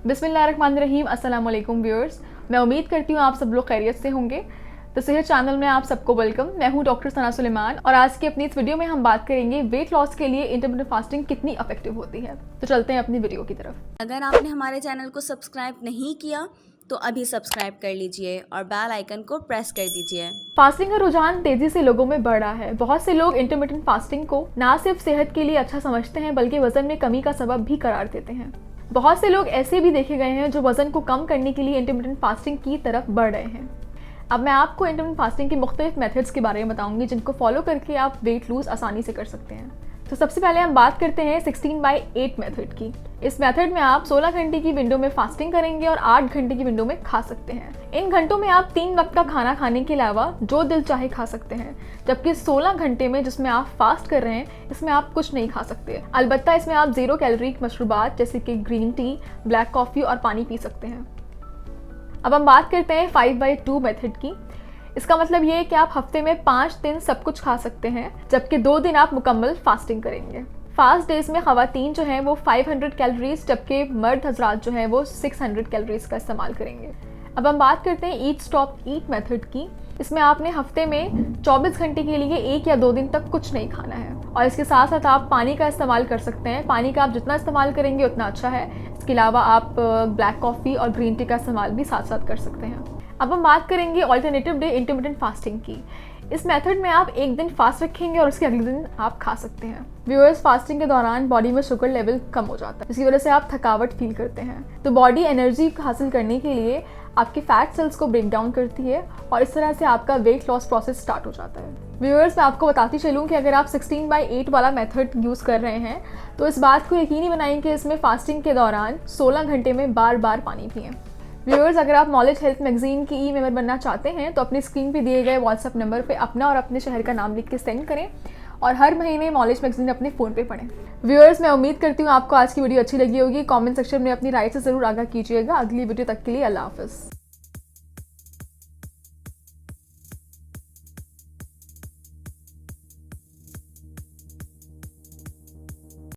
बिस्मिल्लाहिर्रहमानिर्रहीम, अस्सलाम वालेकुम व्यूअर्स। मैं उम्मीद करती हूँ आप सब लोग खैरियत से होंगे। तो सेहत चैनल में आप सबको वेलकम। मैं हूँ डॉक्टर सना सुलेमान और आज की अपनी इस वीडियो में हम बात करेंगे वेट लॉस के लिए इंटरमिटेंट फास्टिंग कितनी इफेक्टिव होती है। तो चलते हैं अपनी वीडियो की तरफ। अगर आपने हमारे चैनल को सब्सक्राइब नहीं किया तो अभी सब्सक्राइब कर लीजिए और बेल आइकन को प्रेस कर दीजिए। फास्टिंग का रुझान तेजी से लोगों में बढ़ रहा है। बहुत से लोग इंटरमिटेंट फास्टिंग को ना सिर्फ सेहत के लिए अच्छा समझते हैं बल्कि वजन में कमी का सबब भी करार देते हैं। बहुत से लोग ऐसे भी देखे गए हैं जो वजन को कम करने के लिए इंटरमिटेंट फास्टिंग की तरफ बढ़ रहे हैं। अब मैं आपको इंटरमिटेंट फास्टिंग के मुख्तलिफ मेथड्स के बारे में बताऊंगी जिनको फॉलो करके आप वेट लूज आसानी से कर सकते हैं। तो सबसे पहले हम बात करते हैं 16/8 मेथड की। इस मेथड में आप 16 घंटे की विंडो में फास्टिंग करेंगे और 8 घंटे की विंडो में खा सकते हैं। इन घंटों में आप 3 वक्त का खाना खाने के अलावा जो दिल चाहे खा सकते हैं, जबकि 16 घंटे में जिसमें आप फास्ट कर रहे हैं इसमें आप कुछ नहीं खा सकते। अलबत्ता इसमें आप 0 कैलोरी मशरूबात जैसे कि ग्रीन टी, ब्लैक कॉफ़ी और पानी पी सकते हैं। अब हम बात करते हैं 5/2 मेथड की। इसका मतलब ये है कि आप हफ्ते में 5 दिन सब कुछ खा सकते हैं, जबकि 2 दिन आप मुकम्मल फास्टिंग करेंगे। फास्ट डेज में ख़वातीन जो हैं वो 500 कैलोरीज, जबकि मर्द हजरात जो हैं वो 600 कैलोरीज का इस्तेमाल करेंगे। अब हम बात करते हैं ईट स्टॉप ईट मेथड की। इसमें आपने हफ्ते में 24 घंटे के लिए 1 या 2 दिन तक कुछ नहीं खाना है और इसके साथ साथ आप पानी का इस्तेमाल कर सकते हैं। पानी का आप जितना इस्तेमाल करेंगे उतना अच्छा है। इसके अलावा आप ब्लैक कॉफ़ी और ग्रीन टी का इस्तेमाल भी साथ साथ कर सकते हैं। अब हम बात करेंगे ऑल्टरनेटिव डे इंटरमिटेंट फास्टिंग की। इस मेथड में आप एक दिन फास्ट रखेंगे और उसके अगले दिन आप खा सकते हैं। व्यूअर्स, फास्टिंग के दौरान बॉडी में शुगर लेवल कम हो जाता है, इसी वजह से आप थकावट फील करते हैं। तो बॉडी एनर्जी हासिल करने के लिए आपके फैट सेल्स को ब्रेक डाउन करती है और इस तरह से आपका वेट लॉस प्रोसेस स्टार्ट हो जाता है। व्यूअर्स, मैं आपको बताती चलूँ कि अगर आप 16/8 वाला मेथड यूज़ कर रहे हैं तो इस बात को यकीनी बनाएं कि इसमें फास्टिंग के दौरान 16 घंटे में बार बार पानी पिएं। व्यूअर्स, अगर आप नॉलेज हेल्थ मैगजीन की ई मेंबर बनना चाहते हैं तो अपनी स्क्रीन पे दिए गए व्हाट्सएप नंबर पे अपना और अपने शहर का नाम लिख के सेंड करें और हर महीने नॉलेज मैगजीन अपने फ़ोन पे पढ़ें। व्यूअर्स, मैं उम्मीद करती हूँ आपको आज की वीडियो अच्छी लगी होगी। कमेंट सेक्शन में अपनी राय से ज़रूर आगाह कीजिएगा। अगली वीडियो तक के लिए अल्लाह हाफ़िज़।